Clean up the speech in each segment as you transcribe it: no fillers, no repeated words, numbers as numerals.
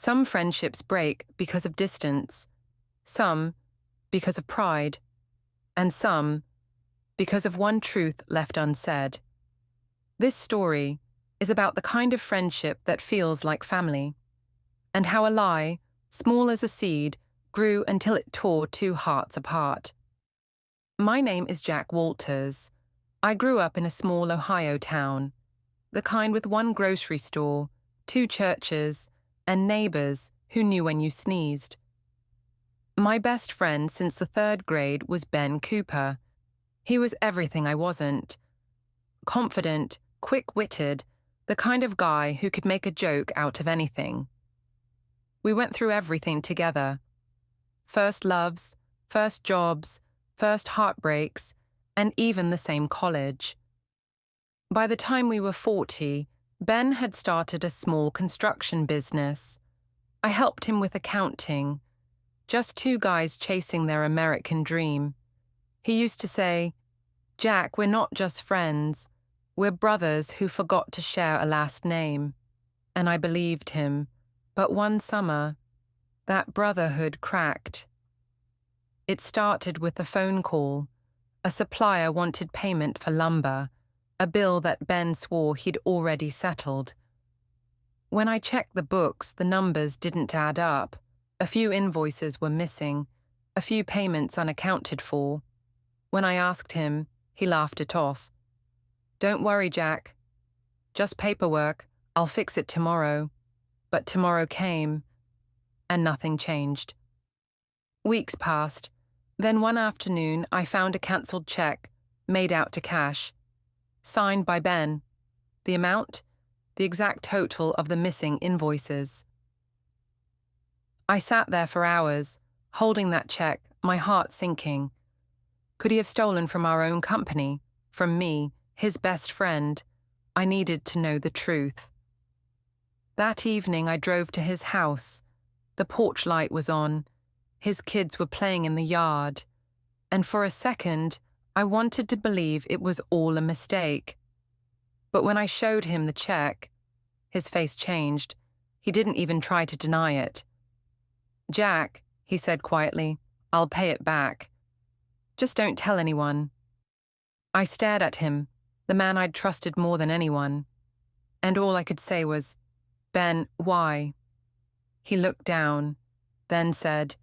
Some friendships break because of distance, some because of pride, and some because of one truth left unsaid. This story is about the kind of friendship that feels like family, and how a lie, small as a seed, grew until it tore two hearts apart. My name is Jack Walters. I grew up in a small Ohio town, the kind with one grocery store, two churches, and neighbors who knew when you sneezed. My best friend since the third grade was Ben Cooper. He was everything I wasn't. Confident, quick-witted, the kind of guy who could make a joke out of anything. We went through everything together. First loves, first jobs, first heartbreaks, and even the same college. By the time we were 40, Ben had started a small construction business. I helped him with accounting. Just two guys chasing their American dream. He used to say, "Jack, we're not just friends. We're brothers who forgot to share a last name." And I believed him. But one summer, that brotherhood cracked. It started with a phone call. A supplier wanted payment for lumber, a bill that Ben swore he'd already settled. When I checked the books, the numbers didn't add up. A few invoices were missing, a few payments unaccounted for. When I asked him, he laughed it off. "Don't worry, Jack. Just paperwork. I'll fix it tomorrow." But tomorrow came, and nothing changed. Weeks passed. Then one afternoon, I found a cancelled check, made out to cash, signed by Ben. The amount? The exact total of the missing invoices. I sat there for hours, holding that check, my heart sinking. Could he have stolen from our own company? From me, his best friend? I needed to know the truth. That evening I drove to his house. The porch light was on. His kids were playing in the yard. And for a second, I wanted to believe it was all a mistake. But when I showed him the check, his face changed. He didn't even try to deny it. "Jack," he said quietly, "I'll pay it back. Just don't tell anyone." I stared at him, the man I'd trusted more than anyone. And all I could say was, "Ben, why?" He looked down, then said,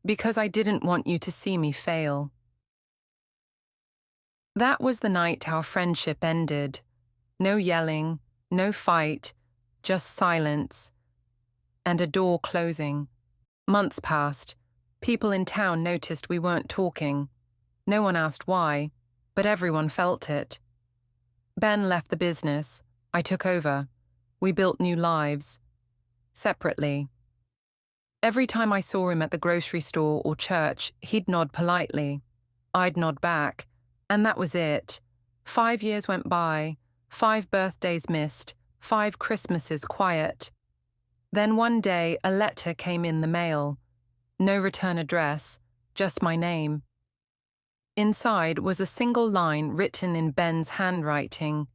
"Because I didn't want you to see me fail." That was the night our friendship ended. No yelling, no fight, just silence, and a door closing. Months passed. People in town noticed we weren't talking. No one asked why, but everyone felt it. Ben left the business. I took over. We built new lives. Separately. Every time I saw him at the grocery store or church, he'd nod politely. I'd nod back. And that was it. 5 years went by, 5 birthdays missed, 5 Christmases quiet. Then one day a letter came in the mail. No return address, just my name. Inside was a single line written in Ben's handwriting.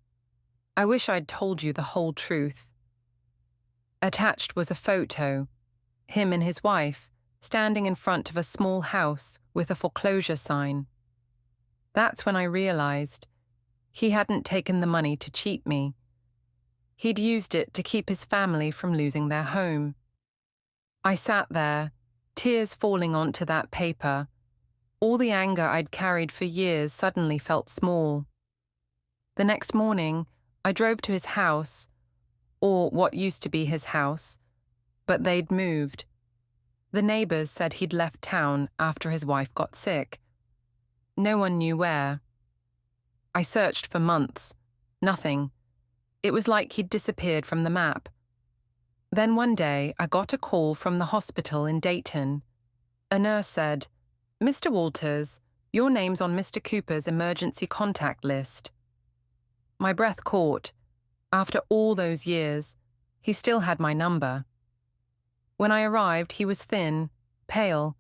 "I wish I'd told you the whole truth." Attached was a photo, him and his wife, standing in front of a small house with a foreclosure sign. That's when I realized he hadn't taken the money to cheat me. He'd used it to keep his family from losing their home. I sat there, tears falling onto that paper. All the anger I'd carried for years suddenly felt small. The next morning, I drove to his house, or what used to be his house, but they'd moved. The neighbors said he'd left town after his wife got sick. No one knew where. I searched for months. Nothing. It was like he'd disappeared from the map. Then one day, I got a call from the hospital in Dayton. A nurse said, "Mr. Walters, your name's on Mr. Cooper's emergency contact list." My breath caught. After all those years, he still had my number. When I arrived, he was thin, pale,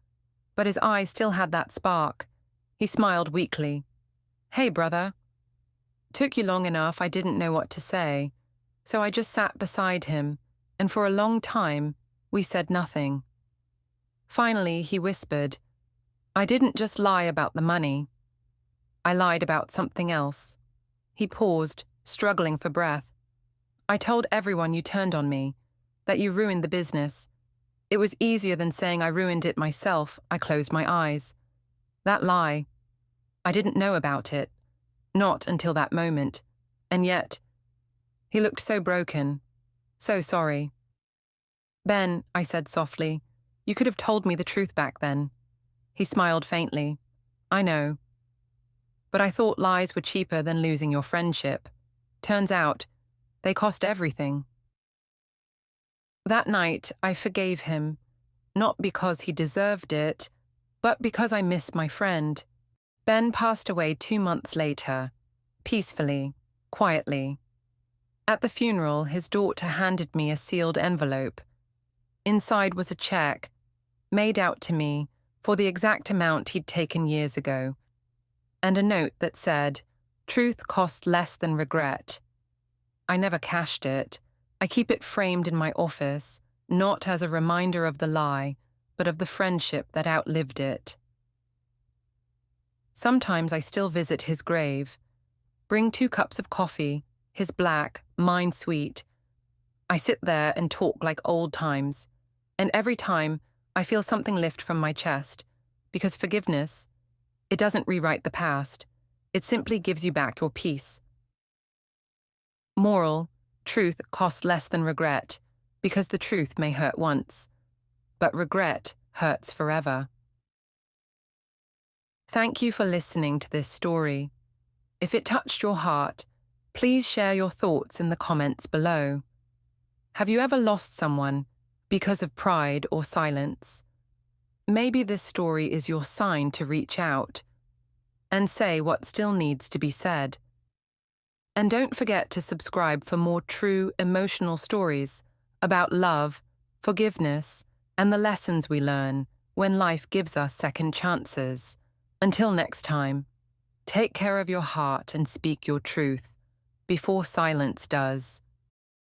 but his eyes still had that spark. He smiled weakly. "Hey, brother." Took you long enough, I didn't know what to say, so I just sat beside him, and for a long time, We said nothing. Finally, he whispered, "I didn't just lie about the money. I lied about something else." He paused, struggling for breath. "I told everyone you turned on me, that you ruined the business. It was easier than saying I ruined it myself." I closed my eyes. That lie, I didn't know about it, not until that moment. And yet, he looked so broken, so sorry. "Ben," I said softly, "you could have told me the truth back then." He smiled faintly. "I know. But I thought lies were cheaper than losing your friendship. Turns out, they cost everything." That night, I forgave him, not because he deserved it, but because I missed my friend. Ben passed away 2 months later, peacefully, quietly. At the funeral, his daughter handed me a sealed envelope. Inside was a check, made out to me for the exact amount he'd taken years ago, and a note that said, "Truth costs less than regret." I never cashed it. I keep it framed in my office, not as a reminder of the lie, but of the friendship that outlived it. Sometimes I still visit his grave, bring 2 cups of coffee, his black, mine sweet. I sit there and talk like old times, and every time I feel something lift from my chest, because forgiveness, it doesn't rewrite the past, it simply gives you back your peace. Moral: truth costs less than regret, because the truth may hurt once, but regret hurts forever. Thank you for listening to this story. If it touched your heart, please share your thoughts in the comments below. Have you ever lost someone because of pride or silence? Maybe this story is your sign to reach out and say what still needs to be said. And don't forget to subscribe for more true, emotional stories about love, forgiveness, and the lessons we learn when life gives us second chances. Until next time, take care of your heart and speak your truth before silence does.